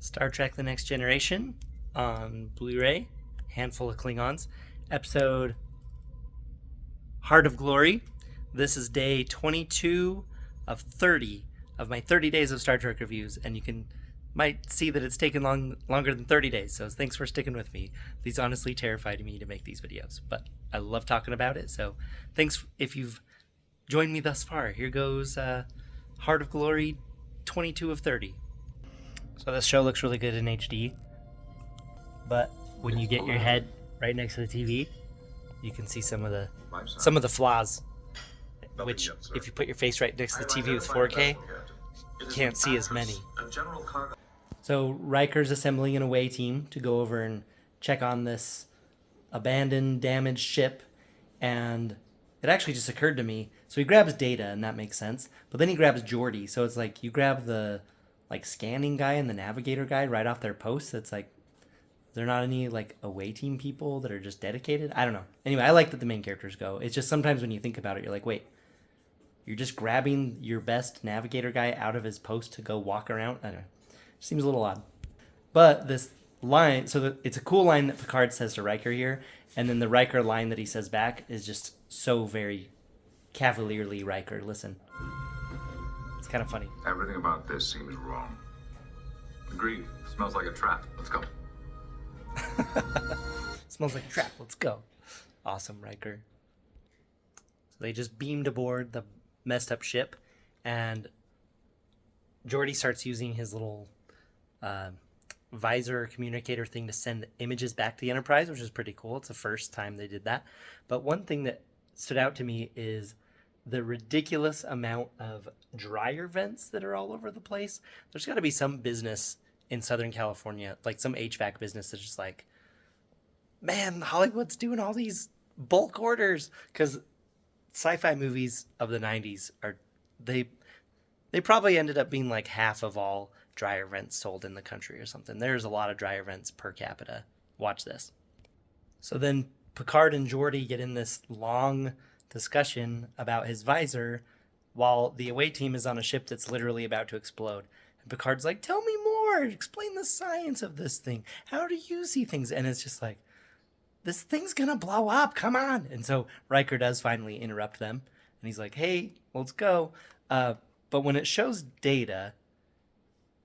Star Trek The Next Generation on Blu-ray, handful of Klingons, episode Heart of Glory. This is day 22 of 30 of my 30 days of Star Trek reviews, and you might see that it's taken longer than 30 days, so thanks for sticking with me. These honestly terrified me to make these videos, but I love talking about it, so thanks if you've joined me thus far. Here goes Heart of Glory 22 of 30. So this show looks really good in HD, but when you get your head right next to the TV, you can see some of the flaws. Which, if you put your face right next to the TV with 4K, you can't see as many. So Riker's assembling an away team to go over and check on this abandoned, damaged ship, and it actually just occurred to me. So he grabs Data, and that makes sense, but then he grabs Geordi. So it's like you grab the scanning guy and the navigator guy right off their posts. It's like, is there not any away team people that are just dedicated? I don't know. Anyway, I like that the main characters go. It's just sometimes when you think about it, you're like, wait, you're just grabbing your best navigator guy out of his post to go walk around? I don't know. It seems a little odd. But this line, it's a cool line that Picard says to Riker here, and then the Riker line that he says back is just so very cavalierly Riker. Listen. It's kind of funny. Everything about this seems wrong. Agreed. Smells like a trap. Let's go. Smells like a trap. Let's go. Awesome, Riker. So they just beamed aboard the messed up ship, and Geordi starts using his little visor communicator thing to send images back to the Enterprise, which is pretty cool. It's the first time they did that. But one thing that stood out to me is the ridiculous amount of dryer vents that are all over the place. There's got to be some business in Southern California, like some HVAC business that's just like, man, Hollywood's doing all these bulk orders. Because sci-fi movies of the 90s they probably ended up being like half of all dryer vents sold in the country or something. There's a lot of dryer vents per capita. Watch this. So then Picard and Geordi get in this long discussion about his visor while the away team is on a ship that's literally about to explode. And Picard's like, tell me more, explain the science of this thing. How do you see things? And it's just like, this thing's gonna blow up, come on. And so Riker does finally interrupt them, and he's like, hey, let's go. But when it shows Data,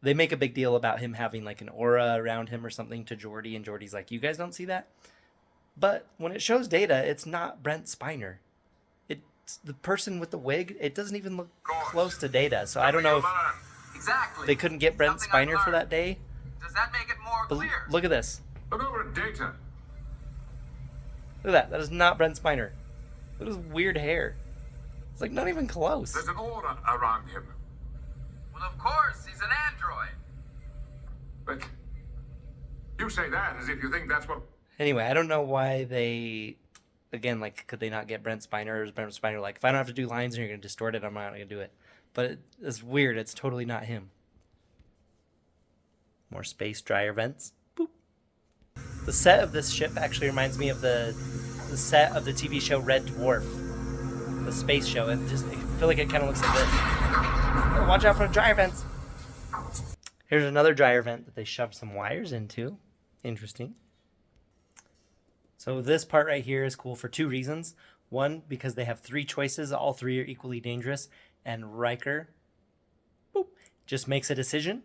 they make a big deal about him having like an aura around him or something to Geordi, and Geordi's like, you guys don't see that? But when it shows Data, it's not Brent Spiner. It's the person with the wig. It doesn't even look close to Data. So I don't know if they couldn't get Brent Spiner for that day. Does that make it more clear? Look at this. Look over at Data. Look at that. That is not Brent Spiner. Look at his weird hair. It's like not even close. There's an aura around him. Well, of course, he's an android. But you say that as if you think that's what... Anyway, I don't know why they... Again, could they not get Brent Spiner? Or is Brent Spiner like, if I don't have to do lines and you're going to distort it, I'm not going to do it. But it's weird. It's totally not him. More space dryer vents. Boop. The set of this ship actually reminds me of the set of the TV show Red Dwarf. The space show. I feel like it kind of looks like this. Oh, watch out for the dryer vents. Here's another dryer vent that they shoved some wires into. Interesting. So this part right here is cool for two reasons. One, because they have three choices. All three are equally dangerous. And Riker just makes a decision.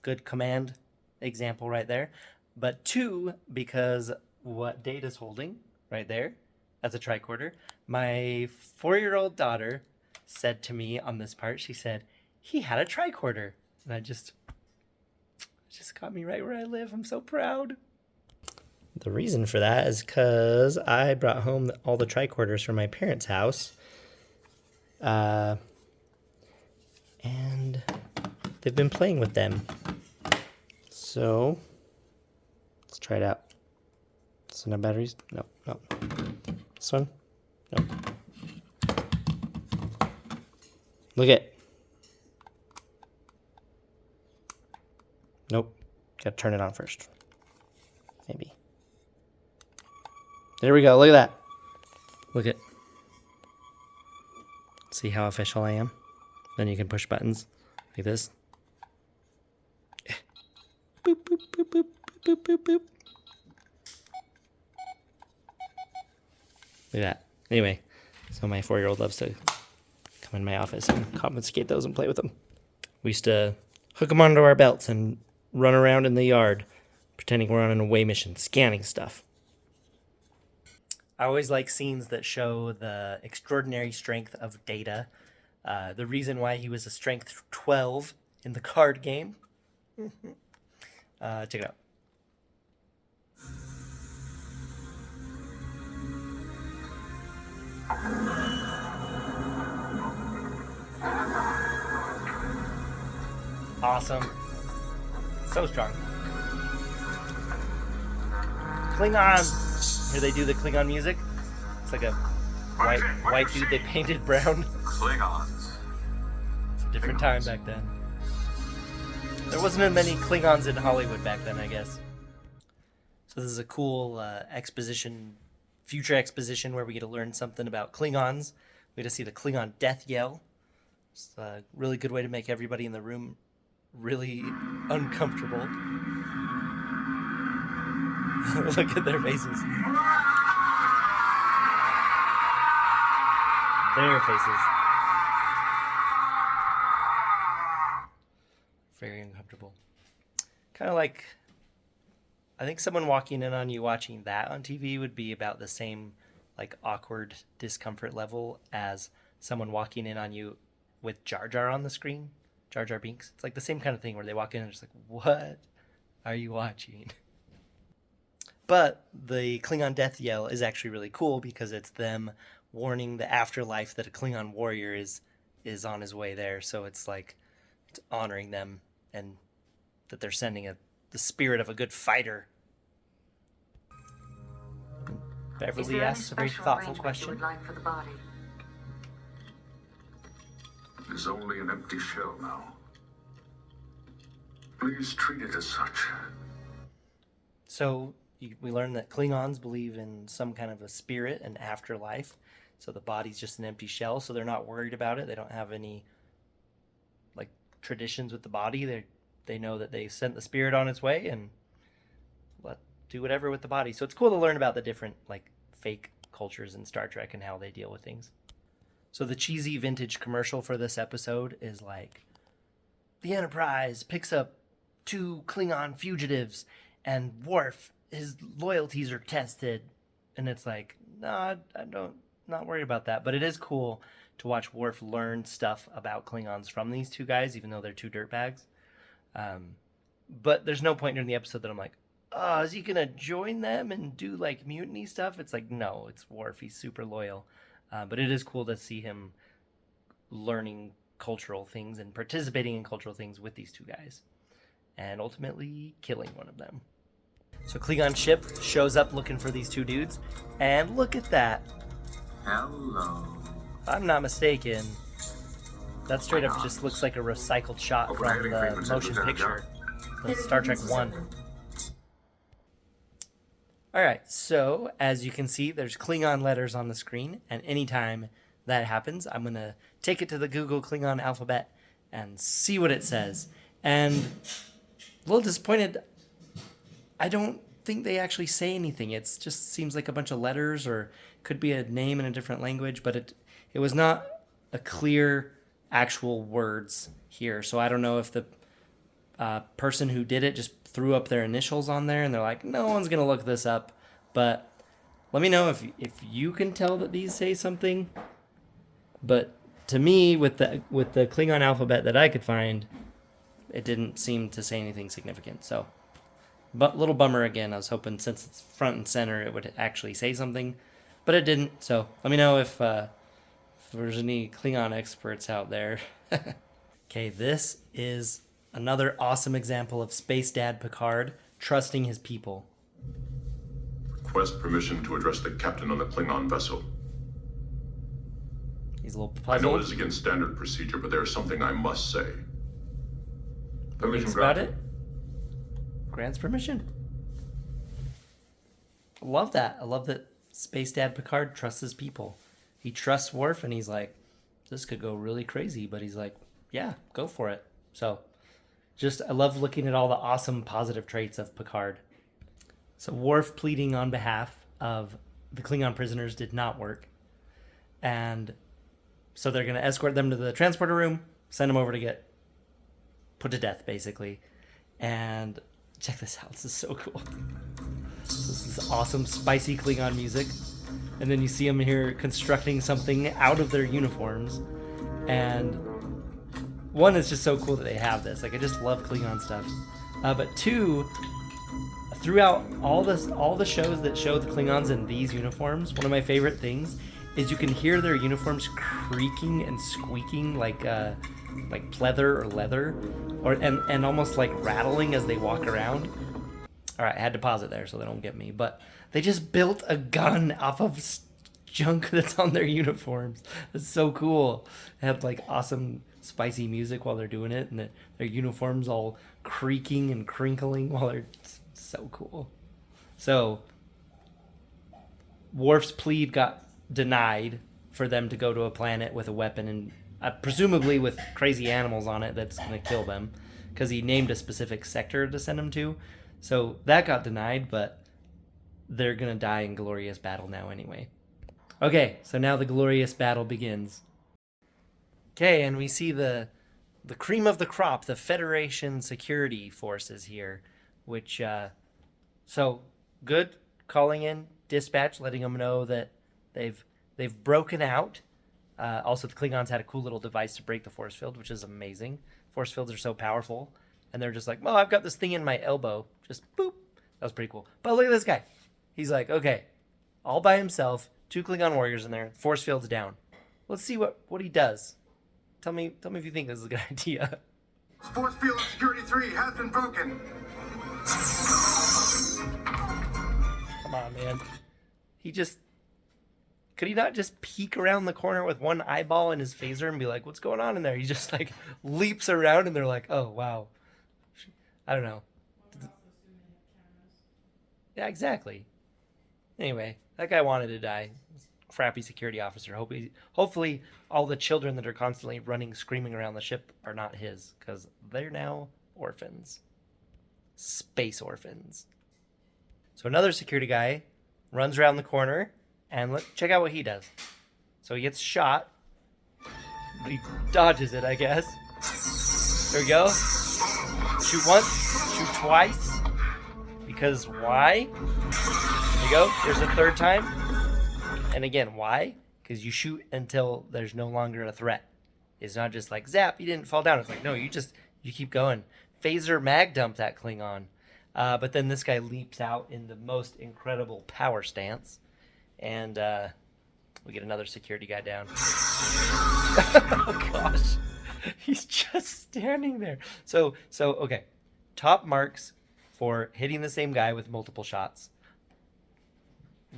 Good command example right there. But two, because what Data's holding right there, that's a tricorder. My 4-year-old daughter said to me on this part, she said, he had a tricorder. And it just got me right where I live. I'm so proud. The reason for that is because I brought home all the tricorders from my parents' house. And they've been playing with them. So, let's try it out. So no batteries? No. This one? No. Look at. Nope. Gotta turn it on first. Maybe. There we go. Look at that. Look at. See how official I am? Then you can push buttons like this. Boop, boop, boop, boop, boop, boop, boop. Look at that. Anyway, so my 4-year-old loves to come in my office and confiscate those and play with them. We used to hook them onto our belts and run around in the yard, pretending we're on an away mission, scanning stuff. I always like scenes that show the extraordinary strength of Data. The reason why he was a strength 12 in the card game. Check it out. Awesome. So strong. Klingons! Here they do the Klingon music. It's like a white dude they painted brown. Klingons. It's a different time back then. There wasn't as many Klingons in Hollywood back then, I guess. So this is a cool future exposition where we get to learn something about Klingons. We get to see the Klingon death yell. It's a really good way to make everybody in the room really uncomfortable. Look at their faces. Their faces. Very uncomfortable. Kind of like, I think someone walking in on you watching that on TV would be about the same like awkward discomfort level as someone walking in on you with Jar Jar on the screen. Jar Jar Binks. It's like the same kind of thing where they walk in and just like, what are you watching? But the Klingon death yell is actually really cool because it's them warning the afterlife that a Klingon warrior is on his way there. So it's like it's honoring them and that they're sending the spirit of a good fighter. Beverly asks a very thoughtful question. You would like for the body? It's only an empty shell now. Please treat it as such. So we learn that Klingons believe in some kind of a spirit, an afterlife. So the body's just an empty shell, so they're not worried about it. They don't have any like traditions with the body. They know that they sent the spirit on its way and do whatever with the body. So it's cool to learn about the different like fake cultures in Star Trek and how they deal with things. So the cheesy vintage commercial for this episode is like, the Enterprise picks up 2 Klingon fugitives and Worf, his loyalties are tested. And it's like, no, not worried about that. But it is cool to watch Worf learn stuff about Klingons from these 2 guys, even though they're 2 dirtbags. But there's no point during the episode that I'm like, oh, is he going to join them and do like mutiny stuff? It's like, no, it's Worf. He's super loyal. But it is cool to see him learning cultural things and participating in cultural things with these 2 guys. And ultimately killing one of them. So Klingon ship shows up looking for these 2 dudes. And look at that. Hello. If I'm not mistaken, that straight up just looks like a recycled shot from the motion picture. The Star Trek 1. Alright, so as you can see, there's Klingon letters on the screen, and anytime that happens, I'm going to take it to the Google Klingon alphabet and see what it says. And a little disappointed, I don't think they actually say anything. It just seems like a bunch of letters, or could be a name in a different language, but it was not a clear actual words here. So I don't know if the person who did it just threw up their initials on there and they're like, no one's gonna look this up. But let me know if you can tell that these say something. But to me, with the Klingon alphabet that I could find, it didn't seem to say anything significant. So, but little bummer again. I was hoping since it's front and center it would actually say something, but it didn't. So let me know if there's any Klingon experts out there. Okay, this is another awesome example of Space Dad Picard trusting his people. Request permission to address the captain on the Klingon vessel. He's a little I know it puzzled. is against standard procedure, but there is something I must say. Permission Thinks about granted. it. Grants permission. I love that. I love that Space Dad Picard trusts his people. He trusts Worf, and he's like, this could go really crazy, but he's like, yeah, go for it. So Just, I love looking at all the awesome positive traits of Picard. So Worf pleading on behalf of the Klingon prisoners did not work. And so they're going to escort them to the transporter room, send them over to get put to death, basically. And check this out. This is so cool. This is awesome, spicy Klingon music. And then you see them here constructing something out of their uniforms. And one, is just so cool that they have this. Like, I just love Klingon stuff. But two, throughout all the shows that show the Klingons in these uniforms, one of my favorite things is you can hear their uniforms creaking and squeaking like pleather or leather, and almost like rattling as they walk around. All right, I had to pause it there so they don't get me. But they just built a gun off of junk that's on their uniforms. It's so cool. They have like awesome spicy music while they're doing it, and their uniforms all creaking and crinkling while they're so cool. So Worf's plea got denied for them to go to a planet with a weapon and presumably with crazy animals on it that's going to kill them, because he named a specific sector to send them to. So that got denied, but they're going to die in glorious battle now anyway. Okay, so now the glorious battle begins. Okay, and we see the cream of the crop, the Federation security forces here, which, so good, calling in dispatch, letting them know that they've broken out. Also, the Klingons had a cool little device to break the force field, which is amazing. Force fields are so powerful. And they're just like, well, I've got this thing in my elbow. Just boop. That was pretty cool. But look at this guy. He's like, okay, all by himself, 2 Klingon warriors in there, force field's down. Let's see what he does. Tell me if you think this is a good idea. Force field security 3 has been broken. Come on, man. Could he not just peek around the corner with one eyeball in his phaser and be like, what's going on in there? He just like leaps around and they're like, oh, wow. I don't know. Yeah, exactly. Anyway, that guy wanted to die. Crappy security officer. Hopefully all the children that are constantly running, screaming around the ship are not his, because they're now orphans. Space orphans. So another security guy runs around the corner, and check out what he does. So he gets shot, but he dodges it, I guess. There we go. Shoot once, shoot twice. Because why? There you go. There's a third time. And again, why? Because you shoot until there's no longer a threat. It's not just like, zap, you didn't fall down. It's like, no, you keep going. Phaser mag dump that Klingon. But then this guy leaps out in the most incredible power stance. And we get another security guy down. Oh, gosh. He's just standing there. So okay. Top marks for hitting the same guy with multiple shots.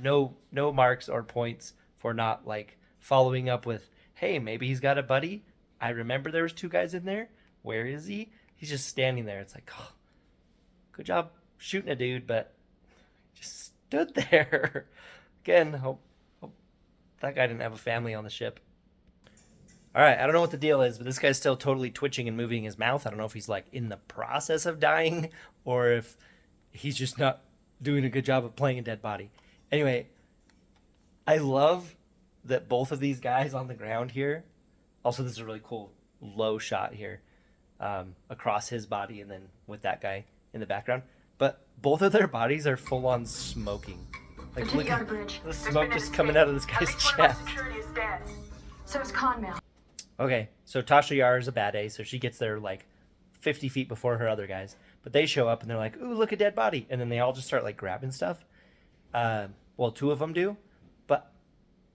No marks or points for not like following up with, hey, maybe he's got a buddy. I remember there was 2 guys in there. Where is he? He's just standing there. It's like, oh, good job shooting a dude, but just stood there. Again, hope that guy didn't have a family on the ship. All right, I don't know what the deal is, but this guy's still totally twitching and moving his mouth. I don't know if he's like in the process of dying or if he's just not doing a good job of playing a dead body. Anyway, I love that both of these guys on the ground here. Also, this is a really cool low shot here across his body and then with that guy in the background. But both of their bodies are full on smoking. Like, look at the smoke just coming out of this guy's chest. So is Conmail. Okay, so Tasha Yar is a bad A, so she gets there like 50 feet before her other guys. But they show up and they're like, ooh, look, a dead body. And then they all just start like grabbing stuff. Well, 2 of them do. But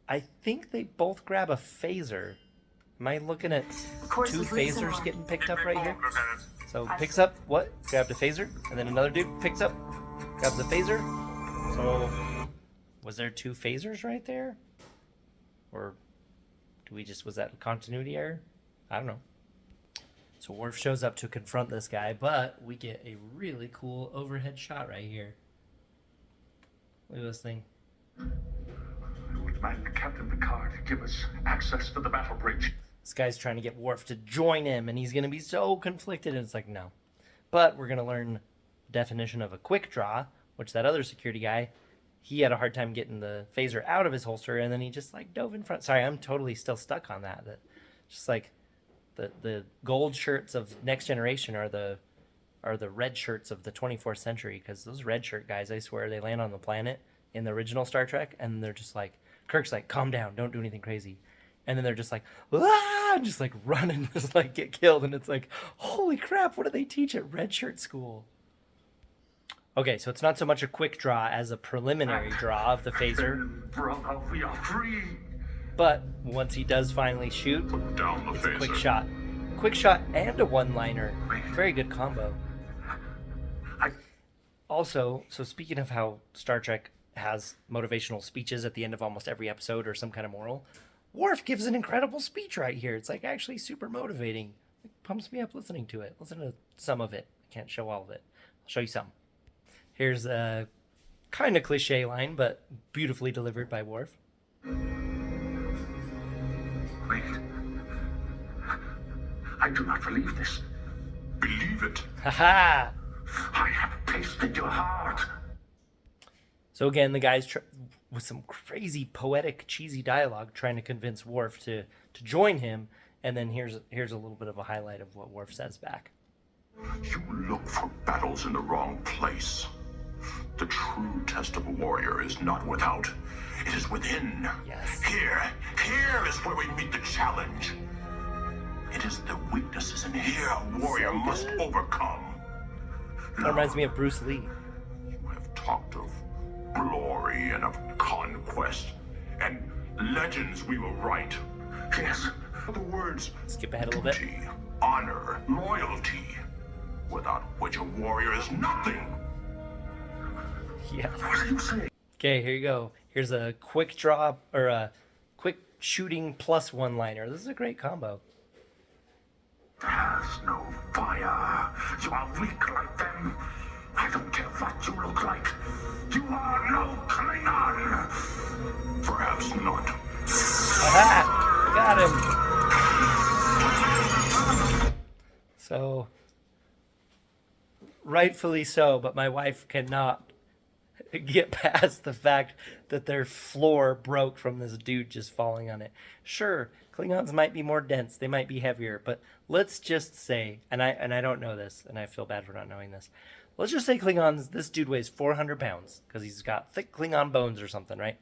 I think they both grab a phaser. Am I looking at 2 phasers getting picked up right here? So picks up what? Grabbed a phaser. And then another dude picks up, grabs a phaser. So was there 2 phasers right there? Or was that a continuity error? I don't know. So Worf shows up to confront this guy, but we get a really cool overhead shot right here. Look at this thing. I would like Captain Picard to give us access to the battle bridge. This guy's trying to get Worf to join him, and he's going to be so conflicted. And it's like, no. But we're going to learn the definition of a quick draw, which that other security guy, he had a hard time getting the phaser out of his holster, and then he just like dove in front. Sorry, I'm totally still stuck on that. That just like the gold shirts of Next Generation are the red shirts of the 24th century, because those red shirt guys, I swear, they land on the planet in the original Star Trek, and they're just like, Kirk's like, calm down, don't do anything crazy. And then they're just like, ah, just like run and just like get killed. And it's like, holy crap, what do they teach at red shirt school? Okay, so it's not so much a quick draw as a preliminary draw of the phaser. Brother, we are free. But once he does finally shoot, Put down the it's a phaser. quick shot. Quick shot and a one-liner. Very good combo. Also, so speaking of how Star Trek has motivational speeches at the end of almost every episode or some kind of moral, Worf gives an incredible speech right here. It's like actually super motivating. It pumps me up listening to it. Listen to some of it. I can't show all of it. I'll show you some. Here's a kind of cliche line, but beautifully delivered by Worf. Wait. I do not believe this. Believe it. Haha! I have tasted your heart. So again, the guy's with some crazy poetic, cheesy dialogue trying to convince Worf to join him. And then here's a little bit of a highlight of what Worf says back. You look for battles in the wrong place. The true test of a warrior is not without. It is within. Yes. Here is where we meet the challenge. It is the weaknesses in here a warrior must overcome. That reminds me of Bruce Lee. You have talked of glory and of conquest and legends we will write. Yes, the words Skip ahead a little bit. duty, honor, loyalty, without which a warrior is nothing. Yeah. What are you saying? Okay, here you go. Here's a quick draw or a quick shooting plus one-liner. This is a great combo. There's no fire. You are weak like them. I don't care what you look like. You are no Klingon. Perhaps not. Aha! Got him. So, rightfully so, but my wife cannot get past the fact that their floor broke from this dude just falling on it. Sure, Klingons might be more dense, they might be heavier, but let's just say, and I don't know this, and I feel bad for not knowing this. Let's just say Klingons, this dude weighs 400 pounds, because he's got thick Klingon bones or something, right?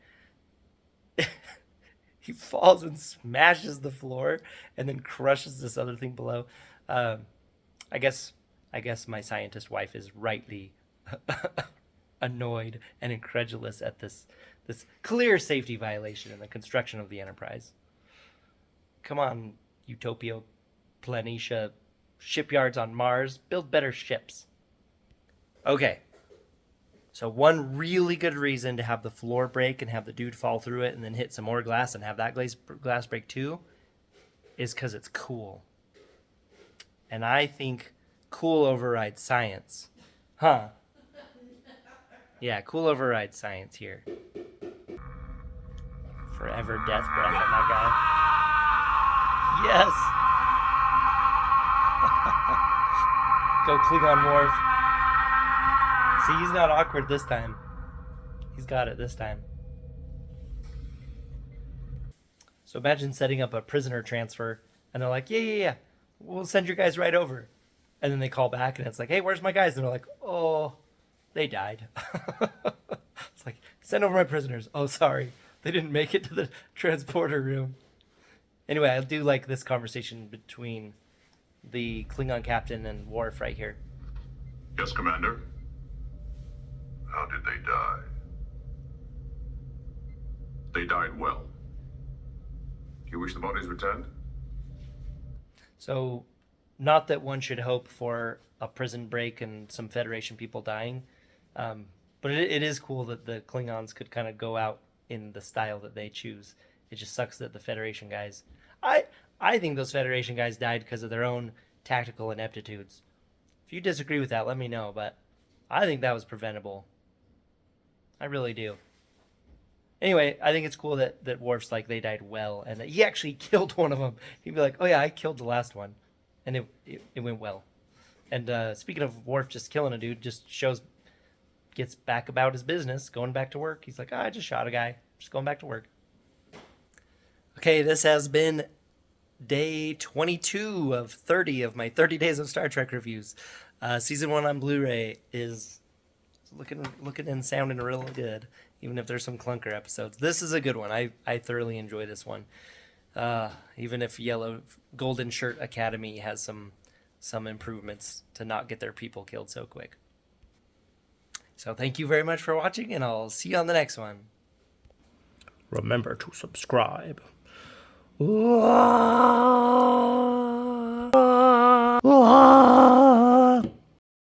He falls and smashes the floor, and then crushes this other thing below. I guess my scientist wife is rightly annoyed and incredulous at this clear safety violation in the construction of the Enterprise. Come on, Utopia, Planitia, shipyards on Mars, build better ships. Okay. So one really good reason to have the floor break and have the dude fall through it and then hit some more glass and have that glass break too is because it's cool. And I think cool overrides science. Huh? Yeah, cool overrides science here. Forever death breath on that guy. Yes! Go Klingon Worf. See, he's not awkward this time. He's got it this time. So imagine setting up a prisoner transfer, and they're like, yeah, we'll send your guys right over. And then they call back, and it's like, hey, where's my guys? And they're like, oh, they died. It's like, send over my prisoners. Oh, sorry. They didn't make it to the transporter room. Anyway, I do like this conversation between the Klingon captain and Worf right here. Yes, Commander. How did they die? They died well. You wish the bodies returned? So, not that one should hope for a prison break and some Federation people dying, but it is cool that the Klingons could kind of go out in the style that they choose. It just sucks that the Federation guys... I think those Federation guys died because of their own tactical ineptitudes. If you disagree with that, let me know, but I think that was preventable. I really do. Anyway, I think it's cool that Worf's like, they died well, and that he actually killed one of them. He'd be like, oh yeah, I killed the last one. And it went well. And speaking of Worf just killing a dude, gets back about his business, going back to work. He's like, I just shot a guy. Just going back to work. Okay, this has been day 22 of 30 of my 30 days of Star Trek reviews. Season 1 on Blu-ray is looking and sounding real good, even if there's some clunker episodes. This is a good one. I thoroughly enjoy this one. Even if Yellow Golden Shirt Academy has some improvements to not get their people killed so quick. So thank you very much for watching, and I'll see you on the next one. Remember to subscribe. Whoa.